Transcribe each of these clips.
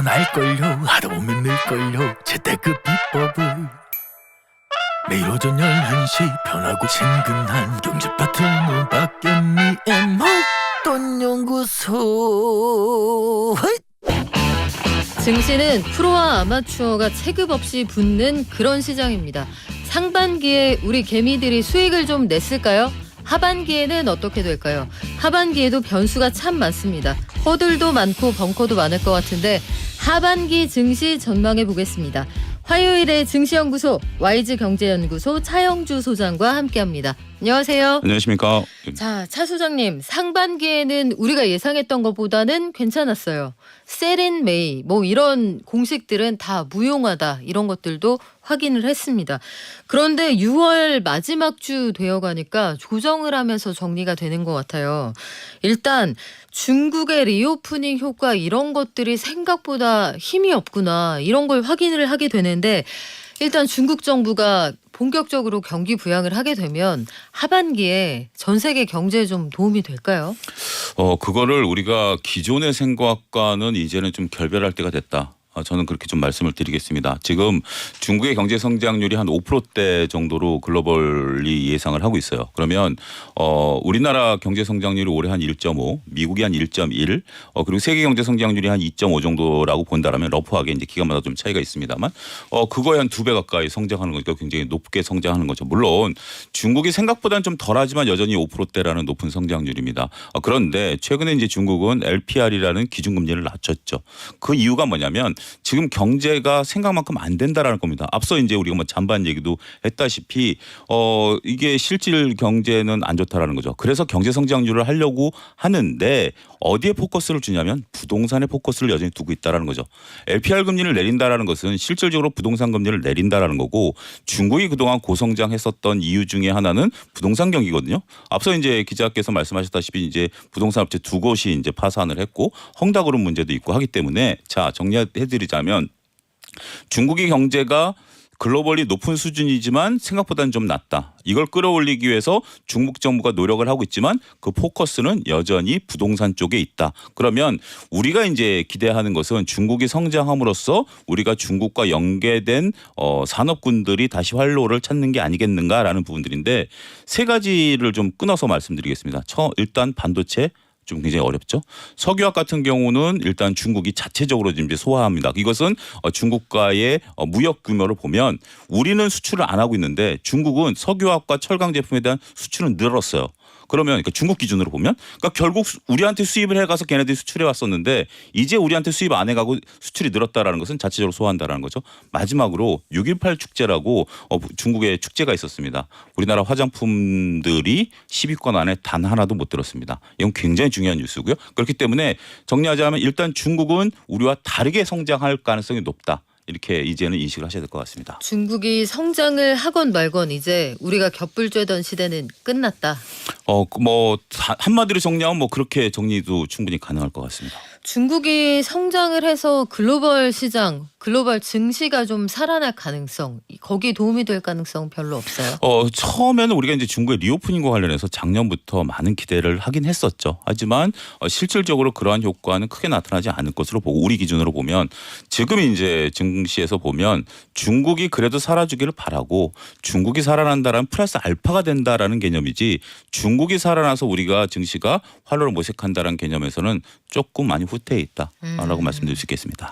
알면 알걸요 하다 보면 늘걸요 재테크 비법을 매일 오전 11시 편하고 친근한 경제 파트너 박연미의 목돈연구소. 증시는 프로와 아마추어가 체급 없이 붙는 그런 시장입니다. 상반기에 우리 개미들이 수익을 좀 냈을까요? 하반기에는 어떻게 될까요? 하반기에도 변수가 참 많습니다. 허들도 많고 벙커도 많을 것 같은데 하반기 증시 전망해 보겠습니다. 화요일에 증시연구소 YG경제연구소 차영주 소장과 함께합니다. 안녕하세요. 안녕하십니까. 자, 차 소장님, 상반기에는 우리가 예상했던 것보다는 괜찮았어요. 셀인 메이 뭐 이런 공식들은 다 무용하다 이런 것들도 확인을 했습니다. 그런데 6월 마지막 주 되어가니까 조정을 하면서 정리가 되는 것 같아요. 일단 중국의 리오프닝 효과 이런 것들이 생각보다 힘이 없구나 이런 걸 확인을 하게 되는데 일단 중국 정부가 본격적으로 경기 부양을 하게 되면 하반기에 전 세계 경제에 좀 도움이 될까요? 그거를 우리가 기존의 생각과는 이제는 좀 결별할 때가 됐다. 저는 그렇게 좀 말씀을 드리겠습니다. 지금 중국의 경제 성장률이 한 5%대 정도로 글로벌리 예상을 하고 있어요. 그러면 우리나라 경제 성장률이 올해 한 1.5, 미국이 한 1.1, 그리고 세계 경제 성장률이 한 2.5 정도라고 본다라면 러프하게 이제 기간마다 좀 차이가 있습니다만 그거에 한 2배 가까이 성장하는 거니까 굉장히 높게 성장하는 거죠. 물론 중국이 생각보다는 좀 덜하지만 여전히 5%대라는 높은 성장률입니다. 그런데 최근에 이제 중국은 LPR이라는 기준금리를 낮췄죠. 그 이유가 뭐냐면 지금 경제가 생각만큼 안 된다라는 겁니다. 앞서 이제 우리가 뭐 잔반 얘기도 했다시피 이게 실질 경제는 안 좋다라는 거죠. 그래서 경제 성장률을 하려고 하는데 어디에 포커스를 주냐면 부동산에 포커스를 여전히 두고 있다라는 거죠. LPR 금리를 내린다라는 것은 실질적으로 부동산 금리를 내린다라는 거고 중국이 그동안 고성장했었던 이유 중에 하나는 부동산 경기거든요. 앞서 이제 기자께서 말씀하셨다시피 이제 부동산 업체 두 곳이 이제 파산을 했고 헝다그룹 문제도 있고 하기 때문에 자 정리해드리자면 중국의 경제가 글로벌리 높은 수준이지만 생각보다는 좀 낮다. 이걸 끌어올리기 위해서 중국 정부가 노력을 하고 있지만 그 포커스는 여전히 부동산 쪽에 있다. 그러면 우리가 이제 기대하는 것은 중국이 성장함으로써 우리가 중국과 연계된 산업군들이 다시 활로를 찾는 게 아니겠는가라는 부분들인데 세 가지를 좀 끊어서 말씀드리겠습니다. 일단 반도체. 좀 굉장히 어렵죠. 석유화학 같은 경우는 일단 중국이 자체적으로 지금 소화합니다. 이것은 중국과의 무역 규모를 보면 우리는 수출을 안 하고 있는데 중국은 석유화학과 철강 제품에 대한 수출은 늘었어요. 그러면 그러니까 중국 기준으로 보면 그러니까 결국 우리한테 수입을 해가서 걔네들이 수출해 왔었는데 이제 우리한테 수입 안 해가고 수출이 늘었다라는 것은 자체적으로 소화한다라는 거죠. 마지막으로 6.18 축제라고 중국의 축제가 있었습니다. 우리나라 화장품들이 10위권 안에 단 하나도 못 들었습니다. 이건 굉장히 중요한 뉴스고요. 그렇기 때문에 정리하자면 일단 중국은 우리와 다르게 성장할 가능성이 높다. 이렇게 이제는 인식을 하셔야 될 것 같습니다. 중국이 성장을 하건 말건 이제 우리가 곁불 쬐던 시대는 끝났다. 뭐 한마디로 정리하면 뭐 그렇게 정리도 충분히 가능할 것 같습니다. 중국이 성장을 해서 글로벌 시장, 글로벌 증시가 좀 살아날 가능성, 거기에 도움이 될 가능성 별로 없어요. 처음에는 우리가 이제 중국의 리오프닝과 관련해서 작년부터 많은 기대를 하긴 했었죠. 하지만 실질적으로 그러한 효과는 크게 나타나지 않을 것으로 보고 우리 기준으로 보면 지금 이제 증시에서 보면 중국이 그래도 살아주기를 바라고 중국이 살아난다라는 플러스 알파가 된다라는 개념이지 중국이 살아나서 우리가 증시가 활로를 모색한다라는 개념에서는 조금 많이 후퇴해 있다라고 말씀드릴 수 있겠습니다.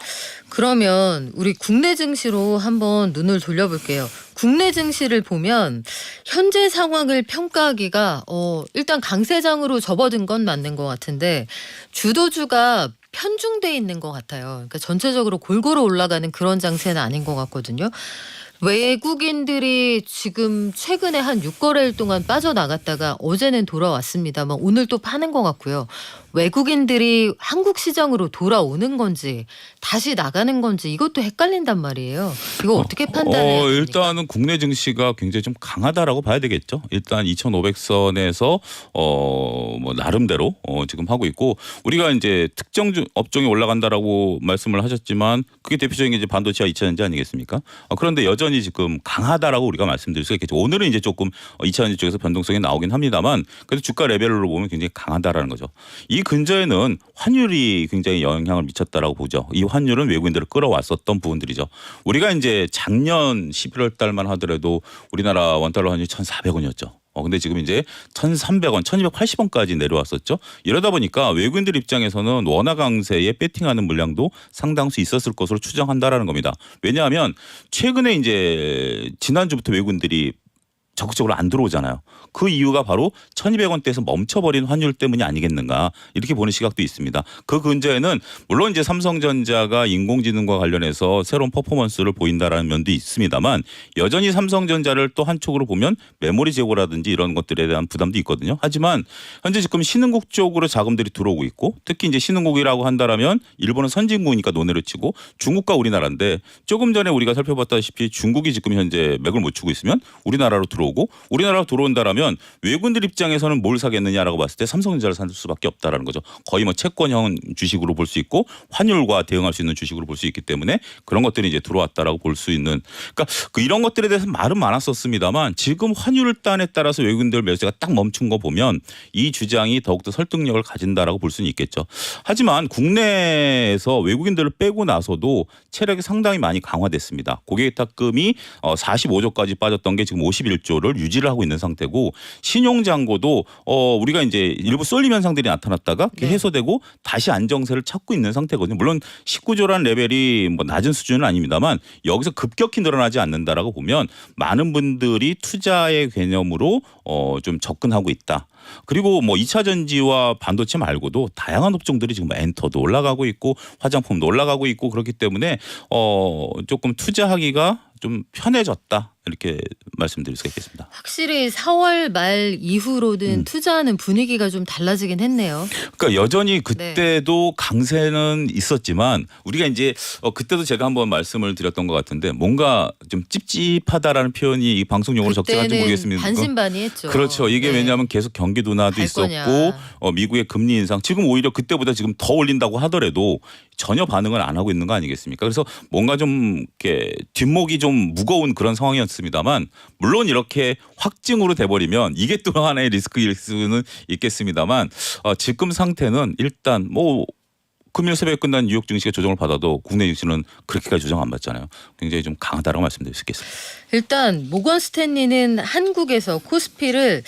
그러면 우리 국내 증시로 한번 눈을 돌려볼게요. 국내 증시를 보면 현재 상황을 평가하기가 일단 강세장으로 접어든 건 맞는 것 같은데 주도주가 편중돼 있는 것 같아요. 그러니까 전체적으로 골고루 올라가는 그런 장세는 아닌 것 같거든요. 외국인들이 지금 최근에 한 6거래일 동안 빠져나갔다가 어제는 돌아왔습니다만 오늘 또 파는 것 같고요. 외국인들이 한국 시장으로 돌아오는 건지 다시 나가는 건지 이것도 헷갈린단 말이에요. 이거 어떻게 판단해야 됩니까? 일단은 국내 증시가 굉장히 좀 강하다라고 봐야 되겠죠. 일단 2,500선에서 뭐 나름대로 지금 하고 있고 우리가 이제 특정 업종이 올라간다라고 말씀을 하셨지만 그게 대표적인 게 이제 반도체와 2차전지 아니겠습니까? 그런데 여전히 여전히 지금 강하다라고 우리가 말씀드릴 수 있겠죠. 오늘은 이제 조금 2차전지 쪽에서 변동성이 나오긴 합니다만 그래도 주가 레벨로 보면 굉장히 강하다라는 거죠. 이 근저에는 환율이 굉장히 영향을 미쳤다라고 보죠. 이 환율은 외국인들을 끌어왔었던 부분들이죠. 우리가 이제 작년 11월 달만 하더라도 우리나라 원달러 환율이 1,400원이었죠. 근데 지금 이제 1,300원, 1,280원까지 내려왔었죠. 이러다 보니까 외국인들 입장에서는 원화 강세에 배팅하는 물량도 상당수 있었을 것으로 추정한다라는 겁니다. 왜냐하면 최근에 이제 지난주부터 외국인들이 적극적으로 안 들어오잖아요. 그 이유가 바로 1,200원대에서 멈춰버린 환율 때문이 아니겠는가 이렇게 보는 시각도 있습니다. 그 근저에는 물론 이제 삼성전자가 인공지능과 관련해서 새로운 퍼포먼스를 보인다라는 면도 있습니다만 여전히 삼성전자를 또 한쪽으로 보면 메모리 재고라든지 이런 것들에 대한 부담도 있거든요. 하지만 현재 지금 신흥국 쪽으로 자금들이 들어오고 있고 특히 이제 신흥국이라고 한다라면 일본은 선진국이니까 논외로 치고 중국과 우리나라인데 조금 전에 우리가 살펴봤다시피 중국이 지금 현재 맥을 못 추고 있으면 우리나라로 들어오고 우리나라로 들어온다라면 외국인들 입장에서는 뭘 사겠느냐라고 봤을 때 삼성전자를 살 수밖에 없다라는 거죠. 거의 뭐 채권형 주식으로 볼 수 있고 환율과 대응할 수 있는 주식으로 볼 수 있기 때문에 그런 것들이 이제 들어왔다라고 볼 수 있는 그러니까 이런 것들에 대해서 말은 많았었습니다만 지금 환율단에 따라서 외국인들 매수가 딱 멈춘 거 보면 이 주장이 더욱더 설득력을 가진다라고 볼 수는 있겠죠. 하지만 국내에서 외국인들을 빼고 나서도 체력이 상당히 많이 강화됐습니다. 고객탁금이 45조까지 빠졌던 게 지금 51조 를 유지를 하고 있는 상태고 신용잔고도 우리가 이제 일부 쏠림 현상들이 나타났다가 네. 해소되고 다시 안정세를 찾고 있는 상태거든요. 물론 19조라는 레벨이 뭐 낮은 수준은 아닙니다만 여기서 급격히 늘어나지 않는다라고 보면 많은 분들이 투자의 개념으로 좀 접근하고 있다. 그리고 뭐 2차 전지와 반도체 말고도 다양한 업종들이 지금 엔터도 올라가고 있고 화장품도 올라가고 있고 그렇기 때문에 조금 투자하기가 좀 편해졌다. 이렇게 말씀드릴 수가 있겠습니다. 확실히 4월 말 이후로는 투자하는 분위기가 좀 달라지긴 했네요. 그러니까 여전히 그때도 강세는 있었지만 우리가 이제 그때도 제가 한번 말씀을 드렸던 것 같은데 뭔가 좀 찝찝하다라는 표현이 이 방송용어로 적절한지 모르겠습니다. 반신반의했죠. 그렇죠. 이게 네. 왜냐하면 계속 경기 둔화도 갈 있었고 거냐. 미국의 금리 인상 지금 오히려 그때보다 지금 더 올린다고 하더라도 전혀 반응을 안 하고 있는 거 아니겠습니까? 그래서 뭔가 좀 이렇게 뒷목이 좀 무거운 그런 상황이었습니다만 물론 이렇게 확증으로 돼버리면 이게 또 하나의 리스크일 수는 있겠습니다만 지금 상태는 일단 뭐 금요일 새벽에 끝난 뉴욕 증시가 조정을 받아도 국내 증시는 그렇게까지 조정 안 받잖아요. 굉장히 좀 강하다라고 말씀드릴 수 있겠습니다. 일단 모건 스탠리는 한국에서 코스피를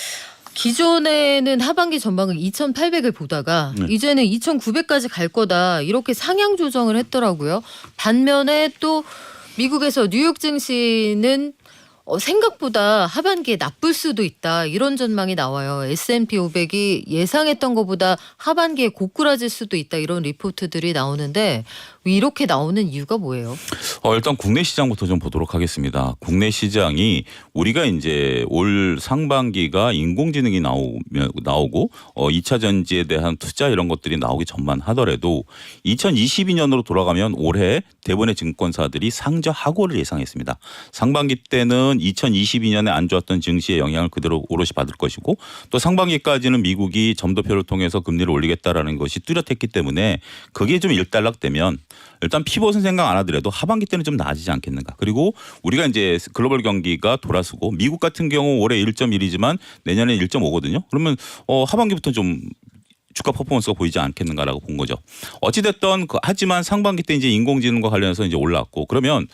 기존에는 하반기 전망을 2,800을 보다가 이제는 2,900까지 갈 거다 이렇게 상향 조정을 했더라고요. 반면에 또 미국에서 뉴욕 증시는 생각보다 하반기에 나쁠 수도 있다 이런 전망이 나와요. S&P 500이 예상했던 것보다 하반기에 고꾸라질 수도 있다 이런 리포트들이 나오는데 이렇게 나오는 이유가 뭐예요? 일단 국내 시장부터 좀 보도록 하겠습니다. 국내 시장이 우리가 이제 올 상반기가 인공지능이 나오고 2차 전지에 대한 투자 이런 것들이 나오기 전만 하더라도 2022년으로 돌아가면 올해 대부분의 증권사들이 상저하고를 예상했습니다. 상반기 때는 2022년에 안 좋았던 증시의 영향을 그대로 오롯이 받을 것이고 또 상반기까지는 미국이 점도표를 통해서 금리를 올리겠다라는 것이 뚜렷했기 때문에 그게 좀 일단락되면 일단 피벗은 생각 안 하더라도 하반기 때는 좀 나아지지 않겠는가. 그리고 우리가 이제 글로벌 경기가 돌아서고 미국 같은 경우 올해 1.1이지만 내년에 1.5거든요. 그러면 하반기부터 좀 주가 퍼포먼스가 보이지 않겠는가라고 본 거죠. 어찌됐든 하지만 상반기 때 이제 인공지능과 관련해서 이제 올랐고 그러면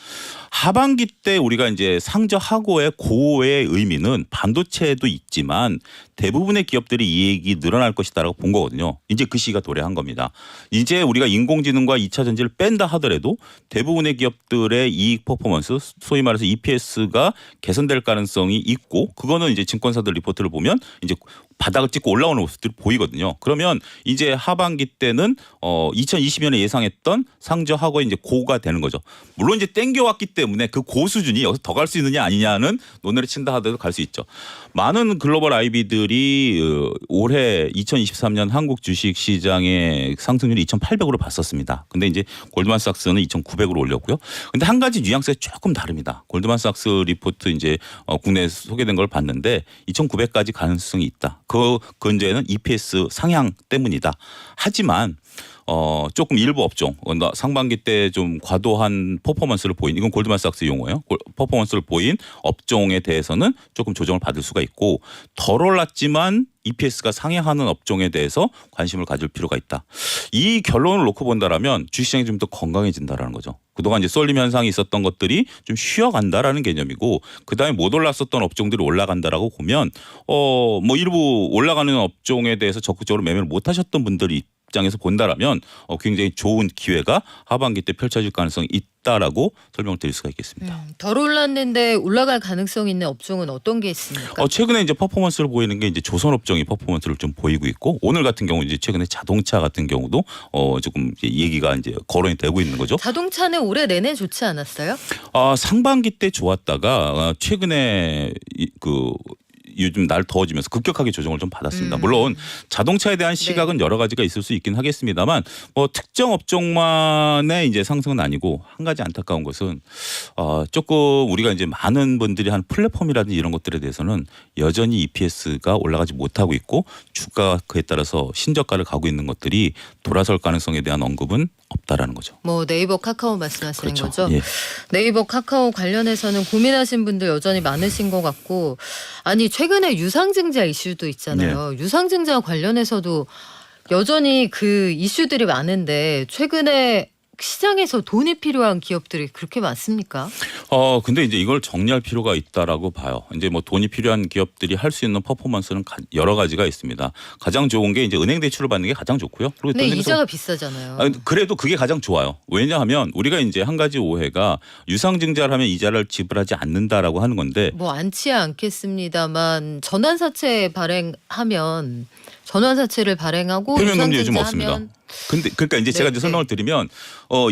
하반기 때 우리가 이제 상저하고의 고의 의미는 반도체도 있지만 대부분의 기업들이 이익이 늘어날 것이다라고 본 거거든요. 이제 그 시기가 도래한 겁니다. 이제 우리가 인공지능과 2차 전지를 뺀다 하더라도 대부분의 기업들의 이익 퍼포먼스 소위 말해서 EPS가 개선될 가능성이 있고 그거는 이제 증권사들 리포트를 보면 이제 바닥을 찍고 올라오는 모습들이 보이거든요. 그러면 이제 하반기 때는 2020년에 예상했던 상저하고 이제 고가 되는 거죠. 물론 이제 땡겨왔기 때문에 그 고 수준이 여기서 더 갈 수 있느냐 아니냐는 논의를 친다 하더라도 갈 수 있죠. 많은 글로벌 IB들이 올해 2023년 한국 주식 시장의 상승률이 2,800으로 봤었습니다. 근데 이제 골드만삭스는 2,900으로 올렸고요. 근데 한 가지 뉘앙스가 조금 다릅니다. 골드만삭스 리포트 이제 국내에 소개된 걸 봤는데 2,900까지 가능성이 있다. 그 근저에는 EPS 상향 때문이다. 하지만 조금 일부 업종 상반기 때 좀 과도한 퍼포먼스를 보인 이건 골드만삭스 용어예요. 퍼포먼스를 보인 업종에 대해서는 조금 조정을 받을 수가 있고 덜 올랐지만 EPS가 상향하는 업종에 대해서 관심을 가질 필요가 있다. 이 결론을 놓고 본다라면 주식시장이 좀 더 건강해진다라는 거죠. 그동안 이제 쏠림 현상이 있었던 것들이 좀 쉬어간다라는 개념이고 그다음에 못 올랐었던 업종들이 올라간다라고 보면 뭐 일부 올라가는 업종에 대해서 적극적으로 매매를 못 하셨던 분들이 입장에서 본다라면 굉장히 좋은 기회가 하반기 때 펼쳐질 가능성이 있다라고 설명을 드릴 수가 있겠습니다. 덜 올랐는데 올라갈 가능성 있는 업종은 어떤 게 있습니까? 최근에 이제 퍼포먼스를 보이는 게 이제 조선 업종이 퍼포먼스를 좀 보이고 있고 오늘 같은 경우 이제 최근에 자동차 같은 경우도 조금 얘기가 이제 거론이 되고 있는 거죠. 자동차는 올해 내내 좋지 않았어요? 상반기 때 좋았다가 최근에 요즘 날 더워지면서 급격하게 조정을 좀 받았습니다. 물론 자동차에 대한 시각은 여러 가지가 있을 수 있긴 하겠습니다만 뭐 특정 업종만의 이제 상승은 아니고 한 가지 안타까운 것은 조금 우리가 이제 많은 분들이 한 플랫폼이라든지 이런 것들에 대해서는 여전히 EPS가 올라가지 못하고 있고 주가 그에 따라서 신저가를 가고 있는 것들이 돌아설 가능성에 대한 언급은 없다라는 거죠. 뭐 네이버 카카오 말씀하시는 그렇죠. 거죠? 예. 네이버 카카오 관련해서는 고민하신 분들 여전히 많으신 것 같고 아니 최근에 유상증자 이슈도 있잖아요. 유상증자 관련해서도 여전히 그 이슈들이 많은데 최근에 시장에서 돈이 필요한 기업들이 그렇게 많습니까? 근데 이제 이걸 정리할 필요가 있다라고 봐요. 이제 뭐 돈이 필요한 기업들이 할 수 있는 퍼포먼스는 여러 가지가 있습니다. 가장 좋은 게 이제 은행 대출을 받는 게 가장 좋고요. 그리고 근데 이자가 비싸잖아요. 그래도 그게 가장 좋아요. 왜냐하면 우리가 이제 한 가지 오해가 유상증자를 하면 이자를 지불하지 않는다라고 하는 건데 뭐 않지 않겠습니다만 전환사채 발행하면 전환사채를 발행하고 표면금리 요즘 유상증자하면 없습니다. 근데 그러니까 이제 제가 이제 설명을 드리면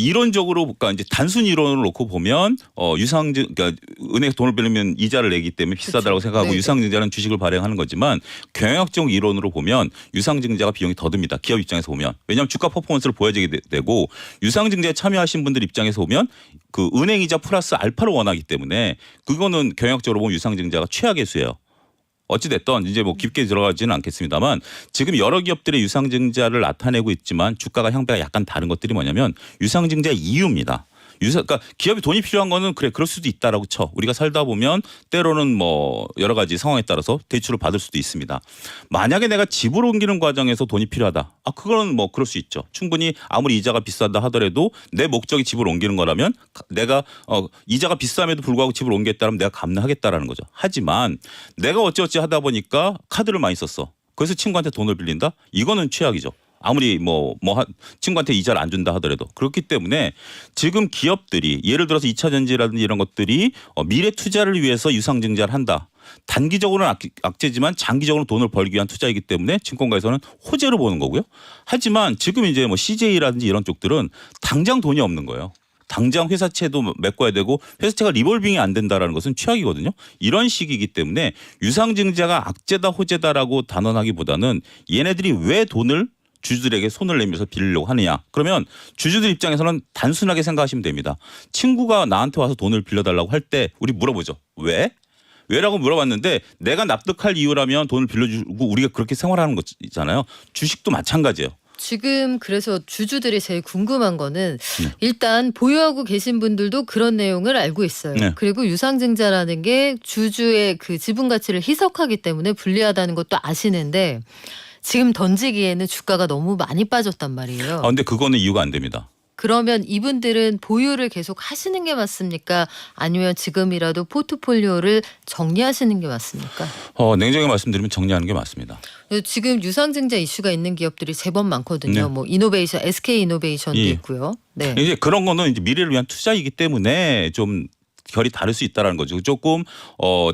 이론적으로 그러니까 이제 단순 이론을 놓고 보면 유상증 그러니까 은행에서 돈을 빌리면 이자를 내기 때문에 비싸다고 그렇죠. 생각하고 네네. 유상증자는 주식을 발행하는 거지만 경영학적 이론으로 보면 유상증자가 비용이 더 듭니다. 기업 입장에서 보면 왜냐하면 주가 퍼포먼스를 보여주게 되고 유상증자에 참여하신 분들 입장에서 보면 그 은행이자 플러스 알파를 원하기 때문에 그거는 경영학적으로 보면 유상증자가 최악의 수예요. 어찌됐든 이제 뭐 깊게 들어가지는 않겠습니다만 지금 여러 기업들의 유상증자를 나타내고 있지만 주가가 향배가 약간 다른 것들이 뭐냐면 유상증자 이유입니다. 그러니까 기업이 돈이 필요한 거는 그럴 수도 있다라고 쳐. 우리가 살다 보면 때로는 뭐 여러 가지 상황에 따라서 대출을 받을 수도 있습니다. 만약에 내가 집을 옮기는 과정에서 돈이 필요하다. 그거는 뭐 그럴 수 있죠. 충분히 아무리 이자가 비싸다 하더라도 내 목적이 집을 옮기는 거라면 내가 이자가 비쌈에도 불구하고 집을 옮겼다면 내가 감내하겠다라는 거죠. 하지만 내가 어찌어찌 하다 보니까 카드를 많이 썼어. 그래서 친구한테 돈을 빌린다? 이거는 최악이죠. 아무리 친구한테 이자를 안 준다 하더라도 그렇기 때문에 지금 기업들이 예를 들어서 2차 전지라든지 이런 것들이 미래 투자를 위해서 유상증자를 한다. 단기적으로는 악재지만 장기적으로 돈을 벌기 위한 투자이기 때문에 증권가에서는 호재로 보는 거고요. 하지만 지금 이제 뭐 CJ라든지 이런 쪽들은 당장 돈이 없는 거예요. 당장 회사채도 메꿔야 되고 회사채가 리볼빙이 안 된다라는 것은 최악이거든요. 이런 시기이기 때문에 유상증자가 악재다 호재다라고 단언하기보다는 얘네들이 왜 돈을 주주들에게 손을 내밀어서 빌리려고 하느냐. 그러면 주주들 입장에서는 단순하게 생각하시면 됩니다. 친구가 나한테 와서 돈을 빌려달라고 할 때 우리 물어보죠. 왜? 왜라고 물어봤는데 내가 납득할 이유라면 돈을 빌려주고 우리가 그렇게 생활하는 거잖아요. 주식도 마찬가지예요. 지금 그래서 주주들이 제일 궁금한 거는 일단 보유하고 계신 분들도 그런 내용을 알고 있어요. 네. 그리고 유상증자라는 게 주주의 그 지분 가치를 희석하기 때문에 불리하다는 것도 아시는데 지금 던지기에는 주가가 너무 많이 빠졌단 말이에요. 근데 그거는 이유가 안 됩니다. 그러면 이분들은 보유를 계속 하시는 게 맞습니까? 아니면 지금이라도 포트폴리오를 정리하시는 게 맞습니까? 냉정하게 말씀드리면 정리하는 게 맞습니다. 지금 유상증자 이슈가 있는 기업들이 제법 많거든요. 네. 뭐 이노베이션, SK 이노베이션도 예. 있고요. 네. 이제 그런 거는 이제 미래를 위한 투자이기 때문에 좀 결이 다를 수 있다라는 거죠. 조금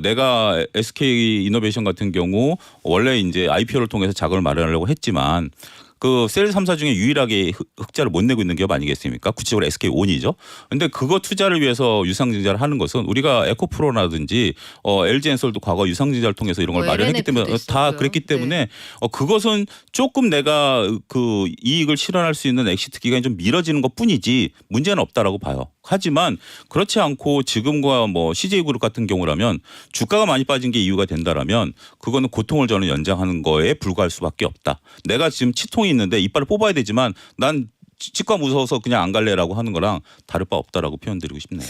내가 SK 이노베이션 같은 경우 원래 이제 IPO를 통해서 자금을 마련하려고 했지만 그 셀 3사 중에 유일하게 흑자를 못 내고 있는 기업 아니겠습니까? 구체적으로 SK온이죠. 그런데 그거 투자를 위해서 유상증자를 하는 것은 우리가 에코프로라든지 LG엔솔도 과거 유상증자를 통해서 이런 걸 마련했기 때문에 다 그랬기 때문에 그것은 조금 내가 그 이익을 실현할 수 있는 엑시트 기간이 좀 미뤄지는 것뿐이지 문제는 없다라고 봐요. 하지만 그렇지 않고 지금과 뭐 CJ그룹 같은 경우라면 주가가 많이 빠진 게 이유가 된다라면 그거는 고통을 저는 연장하는 거에 불과할 수밖에 없다. 내가 지금 치통이 가능성이 있는데 이빨을 뽑아야 되지만 난 치과 무서워서 그냥 안 갈래라고 하는 거랑 다를 바 없다라고 표현드리고 싶네요.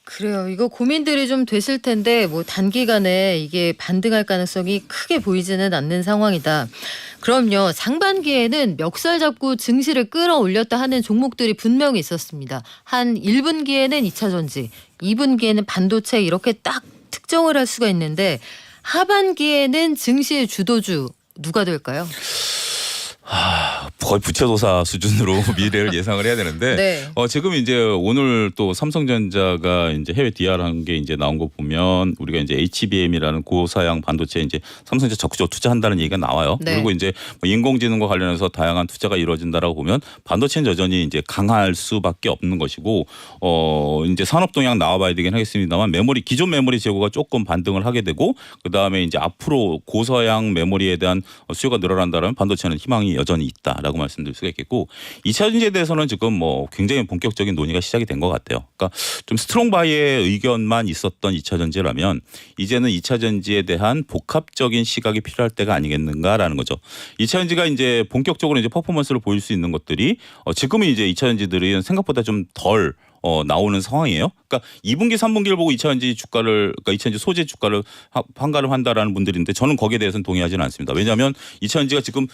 그래요. 이거 고민들이 좀 되실 텐데 뭐 단기간에 이게 반등할 가능성이 크게 보이지는 않는 상황이다. 그럼요. 상반기에는 멱살 잡고 증시를 끌어올렸다 하는 종목들이 분명히 있었습니다. 한 1분기에는 2차 전지, 2분기에는 반도체 이렇게 딱 특정을 할 수가 있는데 하반기에는 증시의 주도주 누가 될까요? 거의 부채도사 수준으로 미래를 예상을 해야 되는데 네. 지금 이제 오늘 또 삼성전자가 이제 해외 DR한 게 이제 나온 거 보면 우리가 이제 HBM이라는 고사양 반도체에 이제 삼성전자 적극적으로 투자한다는 얘기가 나와요. 네. 그리고 이제 뭐 인공지능과 관련해서 다양한 투자가 이루어진다라고 보면 반도체는 여전히 이제 강할 수밖에 없는 것이고 이제 산업 동향 나와봐야 되긴 하겠습니다만 기존 메모리 재고가 조금 반등을 하게 되고 그 다음에 이제 앞으로 고사양 메모리에 대한 수요가 늘어난다면 반도체는 희망이 여전히 있다라고 말씀드릴 수가 있겠고 2차 전지에 대해서는 지금 뭐 굉장히 본격적인 논의가 시작이 된 것 같아요. 그러니까 좀 스트롱 바이의 의견만 있었던 2차 전지라면 이제는 2차 전지에 대한 복합적인 시각이 필요할 때가 아니겠는가라는 거죠. 2차 전지가 이제 본격적으로 이제 퍼포먼스를 보일 수 있는 것들이 지금은 이제 2차 전지들이 생각보다 좀 덜 나오는 상황이에요. 그러니까 2분기, 3분기를 보고 2차 전지 주가를, 그러니까 2차 전지 소재 주가를 판가름 한다라는 분들인데 저는 거기에 대해서는 동의하지는 않습니다. 왜냐하면 2차 전지가 지금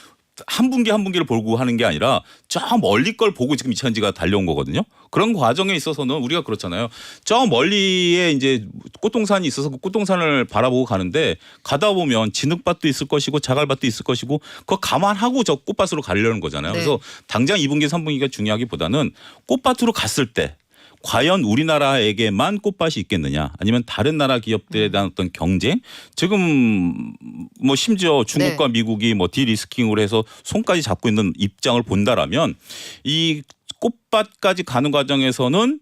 한 분기를 보고 하는 게 아니라 저 멀리 걸 보고 지금 2차 전지가 달려온 거거든요. 그런 과정에 있어서는 우리가 그렇잖아요. 저 멀리에 이제 꽃동산이 있어서 그 꽃동산을 바라보고 가는데 가다 보면 진흙밭도 있을 것이고 자갈밭도 있을 것이고 그거 감안하고 저 꽃밭으로 가려는 거잖아요. 네. 그래서 당장 2분기, 3분기가 중요하기보다는 꽃밭으로 갔을 때 과연 우리나라에게만 꽃밭이 있겠느냐 아니면 다른 나라 기업들에 대한 어떤 경쟁 지금 뭐 심지어 중국과 네. 미국이 뭐 디리스킹으로 해서 손까지 잡고 있는 입장을 본다라면 이 꽃밭까지 가는 과정에서는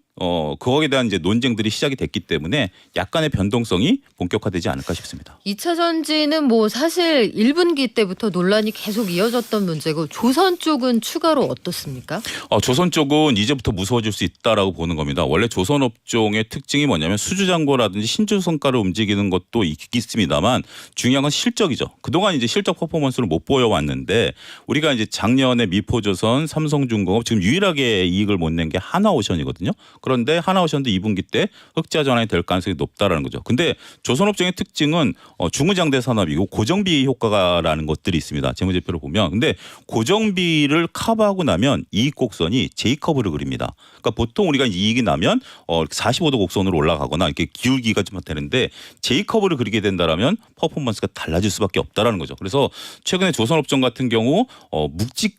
거기에 대한 이제 논쟁들이 시작이 됐기 때문에 약간의 변동성이 본격화되지 않을까 싶습니다. 2차 전지는 뭐 사실 1분기 때부터 논란이 계속 이어졌던 문제고 조선 쪽은 추가로 어떻습니까? 조선 쪽은 이제부터 무서워질 수 있다라고 보는 겁니다. 원래 조선 업종의 특징이 뭐냐면 수주잔고라든지 신주성가를 움직이는 것도 있습니다만 중요한 건 실적이죠. 그동안 이제 실적 퍼포먼스를 못 보여왔는데 우리가 이제 작년에 미포조선, 삼성중공업 지금 유일하게 이익을 못 낸 게 하나오션이거든요. 그런데 하나오션도 2분기 때 흑자 전환이 될 가능성이 높다라는 거죠. 근데 조선업종의 특징은 중후장대 산업이고 고정비 효과라는 것들이 있습니다. 재무제표를 보면. 근데 고정비를 커버하고 나면 이익 곡선이 J커브를 그립니다. 그러니까 보통 우리가 이익이 나면 45도 곡선으로 올라가거나 이렇게 기울기가 좀 되는데 J커브를 그리게 된다라면 퍼포먼스가 달라질 수밖에 없다라는 거죠. 그래서 최근에 조선업종 같은 경우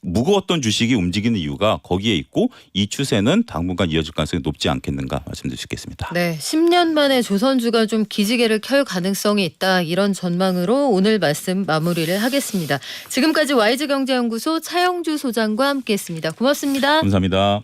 무거웠던 주식이 움직이는 이유가 거기에 있고 이 추세는 당분간 이어질 가능성이 높지 않겠는가 말씀드릴 수 있겠습니다. 네, 10년 만에 조선주가 좀 기지개를 켤 가능성이 있다. 이런 전망으로 오늘 말씀 마무리를 하겠습니다. 지금까지 YG경제연구소 차영주 소장과 함께했습니다. 고맙습니다. 감사합니다.